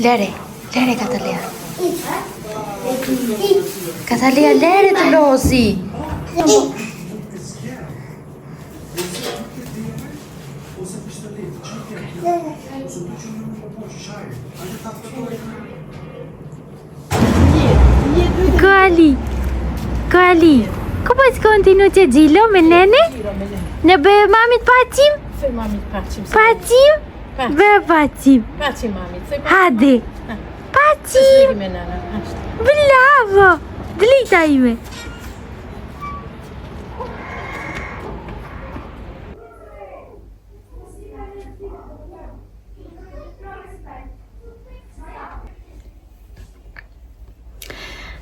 Lere Katalia. Katalia, lere të lozi. Koali. Ku po të kontinu të gjilo me nene? Në bëjë mamit pacim? Fë mamit pacim. Pacim? Bëjë pacim. Pacim mamit. Hadi. Pacim. Bravo. Dlita ime.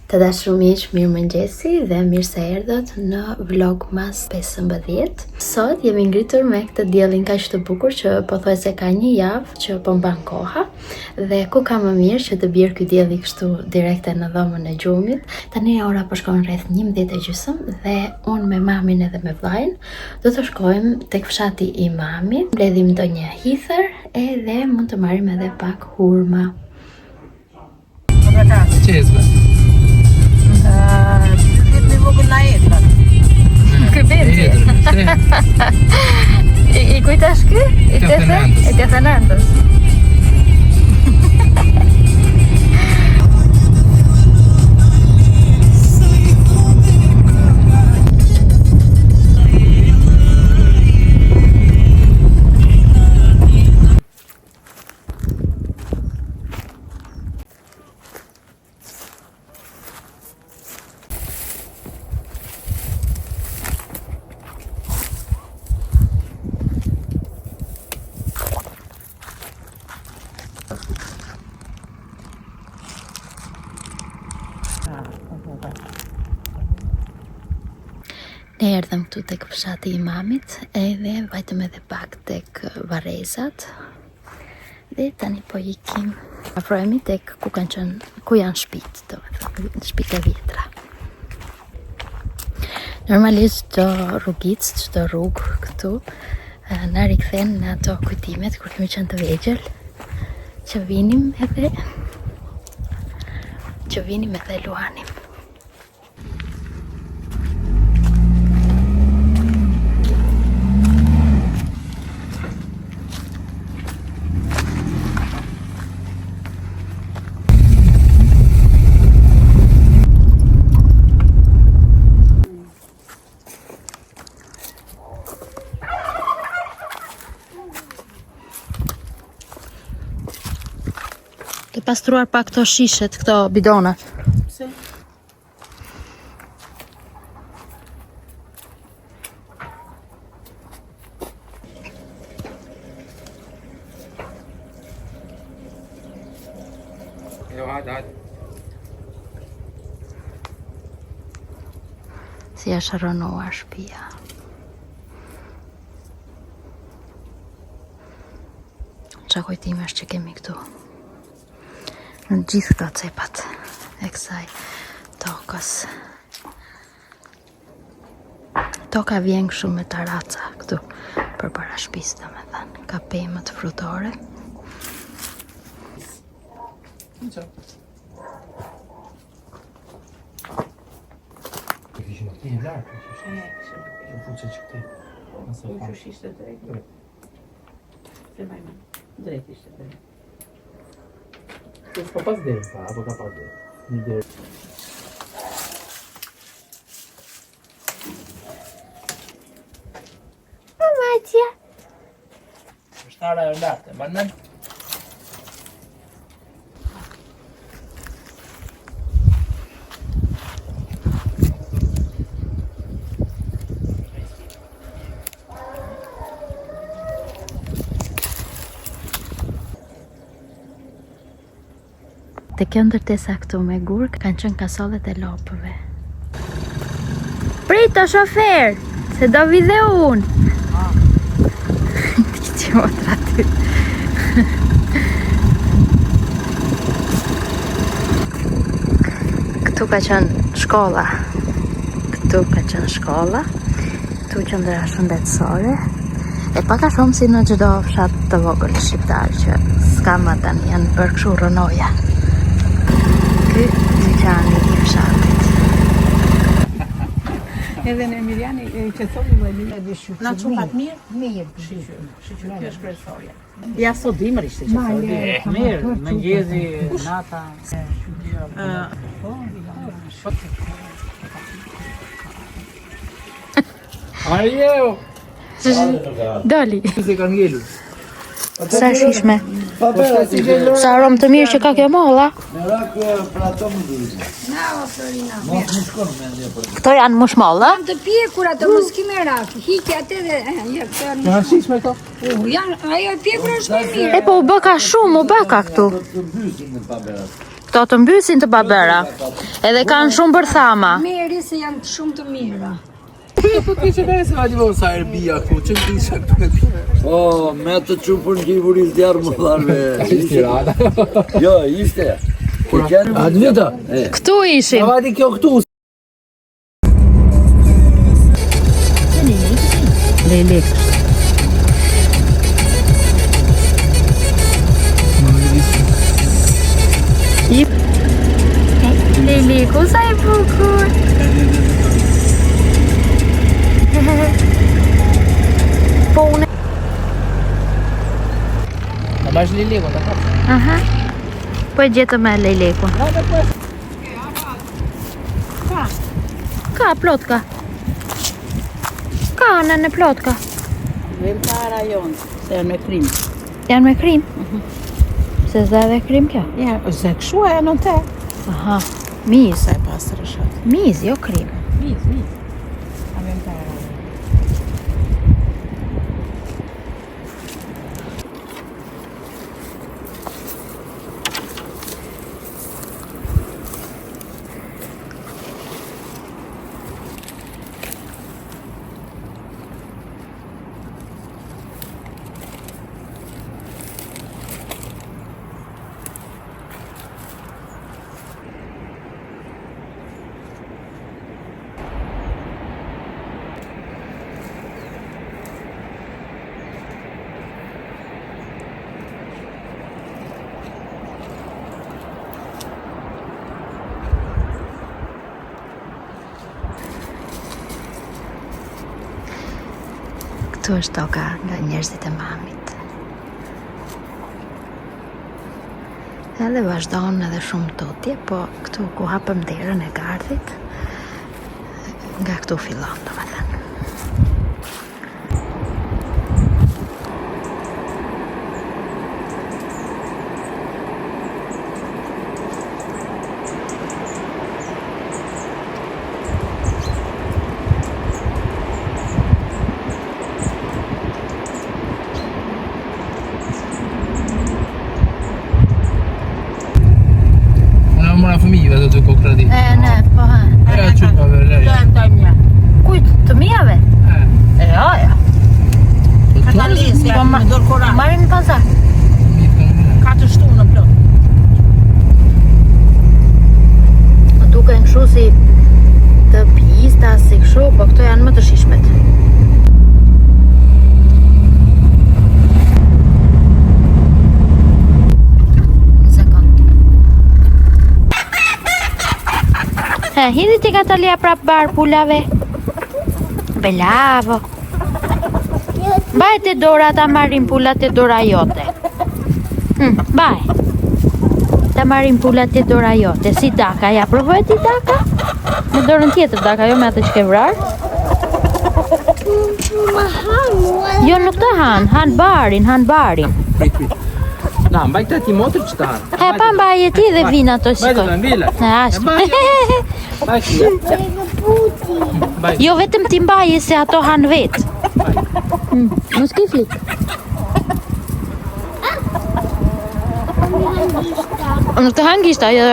Të dashur miq, mirëmëngjesi dhe mirë se erdhët në vlog mas 15. Sot jemi ngritur me këtë diellin kaq të bukur që pothuajse ka një javë që po mban koha dhe ku ka më mirë që të bjerë ky dielli kështu direkte në dhomën e gjumit. Tani ora po shkon rreth 11:30 dhe unë me mamin edhe me vllajin do të shkojmë tek fshati i mamit, mbledhim ndonjë hither edhe mund të marrim edhe pak hurma. I kujtash ky? I të Fernandos. Ne erdhëm këtu tek fshati i mamit edhe vajtëm edhe pak tek varrezat dhe tani po ikim. Afrohemi tek ku janë shtëpitë, domethënë shtëpitë e vjetra. Normalisht çdo rrugicë, çdo rrugë këtu na rikthen në ato kujtimet kur kemi qenë të vegjël, që vinim edhe luanim. Ke pastruar pak këto shishet, këto bidonat. Pse? Jo, hajde. Si është rënuar shtëpia. Qa kujtimesh që kemi këtu. Në gjithë këto cepat e kësaj tokës. Toka vjen shumë me taraca këtu për para shtëpisë, domethënë, ka pemët frutore. Kishim këti në lartë, kishim fuqe që këti. Që ishte drejt. Drejt ishte drejt. S'ka pas derë, apo ka pas derë? Një derë. Mamatja! Shtara e lartë, mbanë? Te kjo ndërtesa këtu me gur kanë qenë kasollet e lopëve. Prito shofer, se do vi dhe unë. Ti që otra ty. Këtu ka qenë shkolla. Këtu qendra shëndetësore. E pak a shumë si në çdo fshat të vogël shqiptar që s'ka më tani, janë bërë kështu rënoja. Ky dyqani i fshatit. Edhe në Emiliani që thoni vëllai, na çupat mirë? Mirë. Shiqyr, kjo është kryesorja. Ja sot dimër ishte që thoni. Mirë, mëngjesi, nata. Arjeo! Dali. Se ka ngelur. Sa shishme. Sa aromë të mirë që ka kjo molla. Këto janë mushmolla? Të pjekur ato mos ki merak, hiqe atë dhe Janë shishme këto? janë ajo e pjekur është më mirë. E po u bë ka shumë, u bë ka këtu. Këto të mbysin të babera. Edhe kanë shumë bërthama. Meri se janë shumë të mira. Po ti që se vadi më sa erbia këtu, që ti që këtu. O, me të qupën kivuris djarë më dharve. Jo, ishte. Atë vita? Këtu ishim. Vadi kjo këtu. Lelek. Leleku, sa e bukur. Po unë. Në bash leleku, të kapë. Aha. Po e gjetëm me lelekun. Ka, plot ka. Ka, në plot ka. Vem ka rajon, se janë me krim. Janë me krim? Se zë edhe krim kjo? Ja, se kështu e në te. Aha, miz. Sa e pastër është. Miz, jo krim. Miz. A vem ka rajon. Këtu është toka nga njerëzit e mamit. Edhe vazhdojnë edhe shumë tutje, po këtu ku hapëm derën e gardhit, nga këtu fillon, domethënë. Mora fëmijëve do të kokra di. Ne, po ha. Ja çupa vëllai. Kujt, të mijave? E, ja. Ka lisë, ja, me dorë koran. Marrim në pazar. Ka të shtu në plot. Duken kështu si të pista, si kështu, po këto janë më të shishmet. Hini ti ka të lija prap bar pulave. Belavo. Baj të dora ta marrin pullat e dora jote. Baj. Ta marrin pullat e dora jote. Si daka, ja provoj ti daka? Me dorën tjetër daka, jo me atë që ke vrar. Jo nuk të han barin. Prit. Na, mbaj të ti motër që të hanë. E pa mbaj e ti dhe vina të shikoj. Mbaj të mbile. E ashtë. Mbaj të. Jo vetëm ti mbaje se ato han vetë. Mos ke flit. Nuk të han gishta, jo.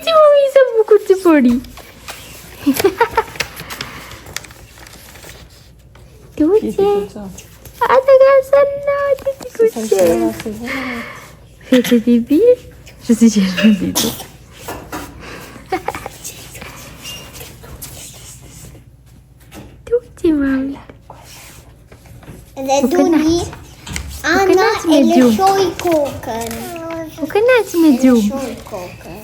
Ti më vise bukur të përi. Kuqe. A të ka sa natë të kuqe. Fete ti birë? Që si që është ditur. Tuti, mami. Dhe duni, Ana e lëshoj kokën. U kënaq me gjumë. Lëshoj kokën.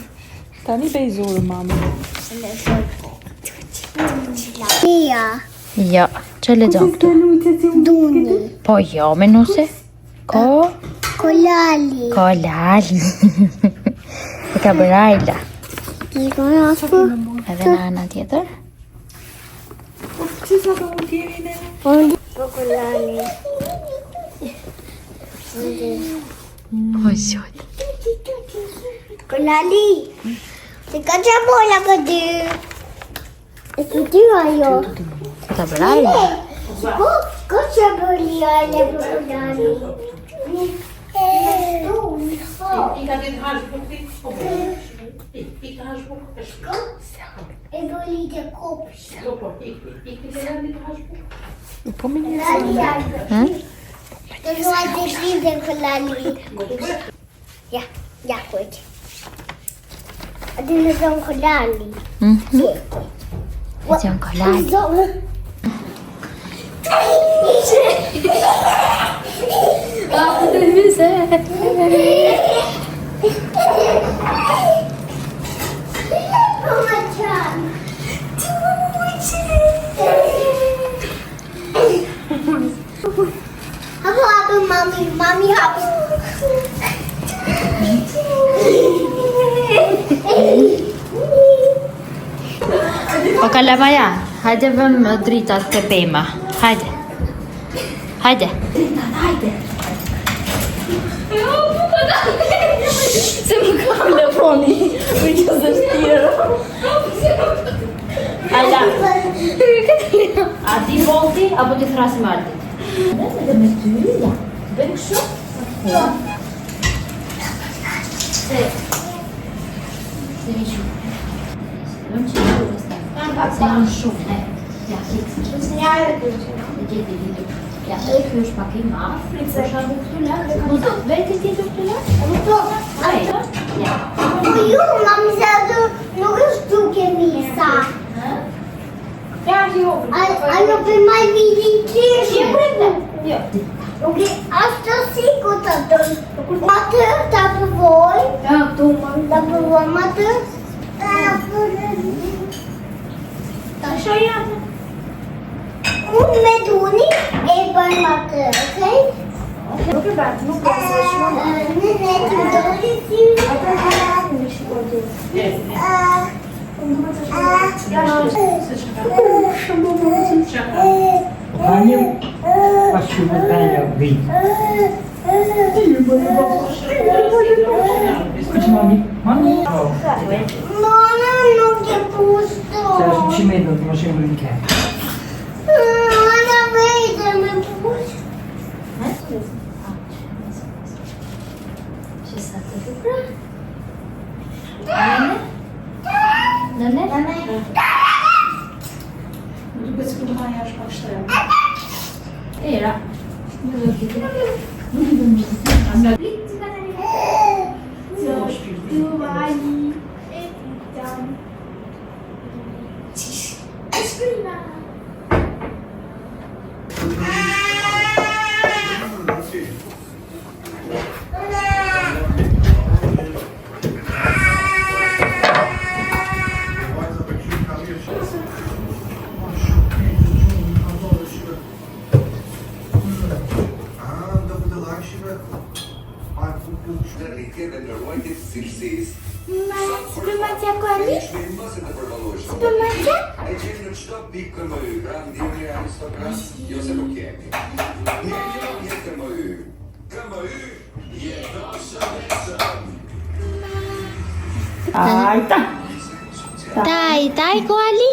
Tani be i zorë, mami. Lëshoj kokën. Tia, Jo, që lexon këtu? duni, Po jo, me nuse. kolali. Kolali. E ka bërajla. I kona afu. Edhe në ana tjetër. Po kolali. Po shot. Kolali. Se ka që bola këtë. E të dy ajo. E ka bërajla. Ko që bëli ajo për kolali. E bëli të kopsh. Po me një Të luaj të shizën kolali. Ja, kujtë. A di në zonë kolali. E që në kolali. Zonë. Hapo mami hapo. O Kalamaja, hajde vëm dritat të pema. Hajde. Hajde. Se më ka telefoni. Më që se shtira. Ajla. A di volti, apo ti thrasim artit? Dhe me ty, ja. Bëjmë kështu? Se mi shumë. Vëm që shumë rësta. Se janë shumë, ne. Ja, fiks. Se njare të shumë. Dhe gjeti vidu. Ja, e kjo është pak i mafë. Se shabu këtu lakë. Më të veti ti të këtu lakë? Ajde. Ja. Po ju, mami se ato nuk është duke misa. Ajo për maj vidin kishë. Jo. Nuk e ashtë si ku të dërë. Ma të të përvoj. Ja, këtu më. Të përvoj ma të. Ta shoja. Unë me duni e bërë ma të, okej? Nuk e vetë, nuk e se shumë. Në të dori si në të halatë në shkodu. Nona nuk e pusto. Nona vejtë me pusto. Që sa të dupra? Nëne? Era. Supermarcia Koali? Supermarcia? E c'è uno stop piccolo, grandi aristocrati, io se lo chiedi. Niente come Ajta. Tai Koali?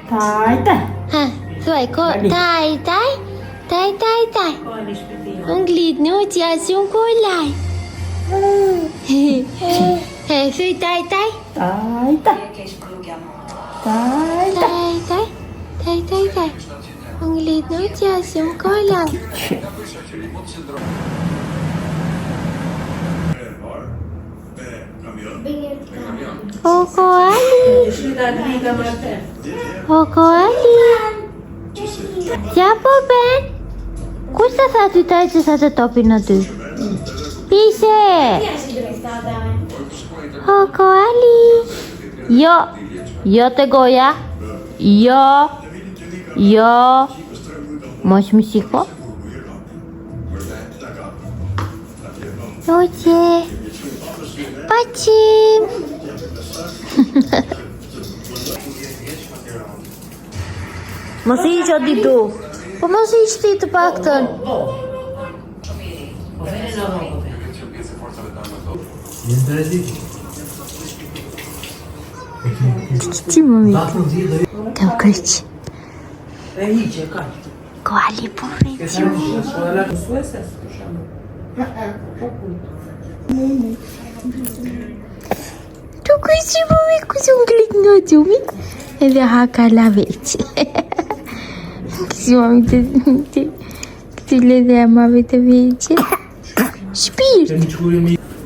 Tajta. Ha, thuaj tai. Anglit në që asë unë kolaj. Thuj tai. Tajta. Tai. Anglit në që asë unë kolaj. var ve Coco Ali. Coco Ali. Ja po ben. Kush të tha ty taj që sa të topin në ty? Pise! Coco Ali. Jo, jo të goja. Jo, jo. Mosh më shiko? Oqe. Paqim. Mos i që ditu. Po mos i shti të paktën. Ti më mi. Kam kryq. Koali po friqë. Tu kryqë po mi kusë unë klik nga gjumi. Edhe haka la veqë. Kësi mami të këti ledhe e mami të veqë. Shpirt.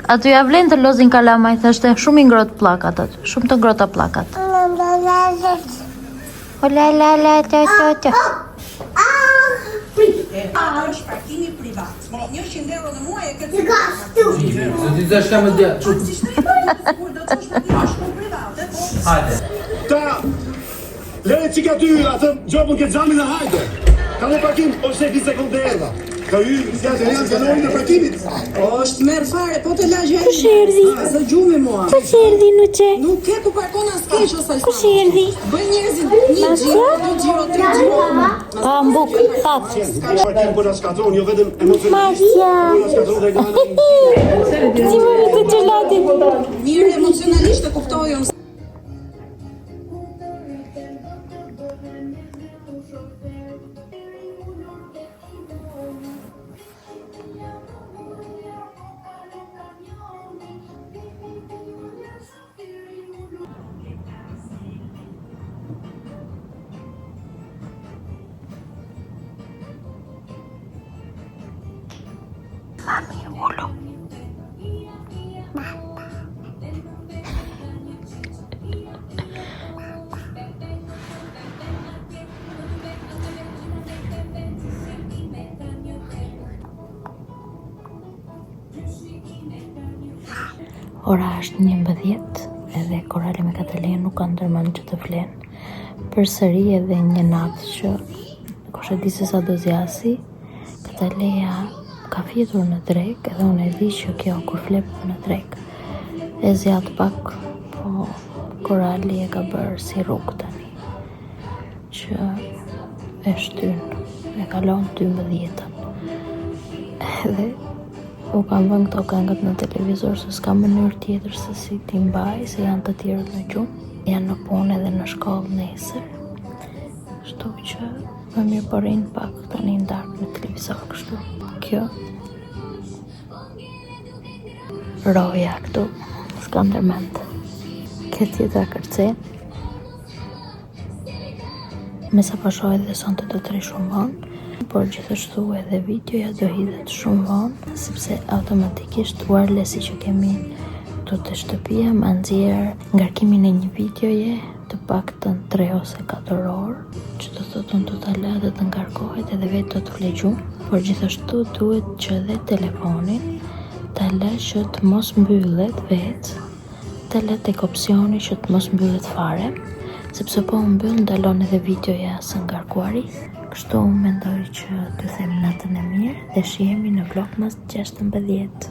Atu ja vlen të lozin kalama, i thashtë shumë i ngrot plakat atë. Shumë të ngrota plakat. O la la la ta ta ta. Është parkimi privat. 100 euro në muaj e këtë Se ti zash kam dia. kur do të thosh me shkollë private. Hajde. Ta lere qika ty atë gjopën këtë xhamin dhe hajde. Ka në parkim ose 20 sekundë erdha. Ka hy janë zanorin e parkimit. Është merr fare, po të lagje. Kush erdhi? Zë gjumi mua. Kush erdhi në që? Nuk ke ku parkon as keq ose as. Kush erdhi? Bëj njerëzit një xhiro, 2 xhiro, 3 xhiro. Pa mbuk, tak. Ka parkim për na shkatron, jo vetëm emocionalisht. Marcia. Po na shkatron dhe gana. Si më të gjelati. Mirë emocionalisht e kuptoj unë. Mami, ullu. Ora është 11 edhe Korali me Katalin nuk kanë ndërmend që të flenë. Përsëri edhe një natë që kush e di se sa do zjasi, Kataleja ka fjetur në drek edhe unë e di që kjo kur flep në drek e zjat pak, po Korali e ka bërë si rrugë tani që e shtyn, e kalon 12-ën edhe u kam vënë këto këngët në televizor se s'ka mënyrë tjetër se si t'i mbaj, se janë të tjerët në gjumë, janë në punë edhe në shkollë nesër, kështu që më mirë përin pak tani ndarë në televizor kështu. Kjo roja këtu s'ka ndërmend. Këtë tjetra kërcen me sa po shoh edhe sonte do të ri shumë vonë, por gjithashtu edhe videoja do hidhet shumë vonë, sepse automatikisht wirelessi që kemi këtu te shtëpia ma nxjerr ngarkimin e një videoje të paktën 3 ose 4 orë, që do thotë unë do ta lë dhe të ngarkohet edhe vetë do të fle gjumë, por gjithashtu duhet që edhe telefonin ta lë që të mos mbyllet vetë, ta lë tek opsioni që të mos mbyllet fare, sepse po mbyll ndalon edhe videoja së ngarkuari. Kështu mendoj që të them natën e mirë dhe shihemi në vlogmas 16.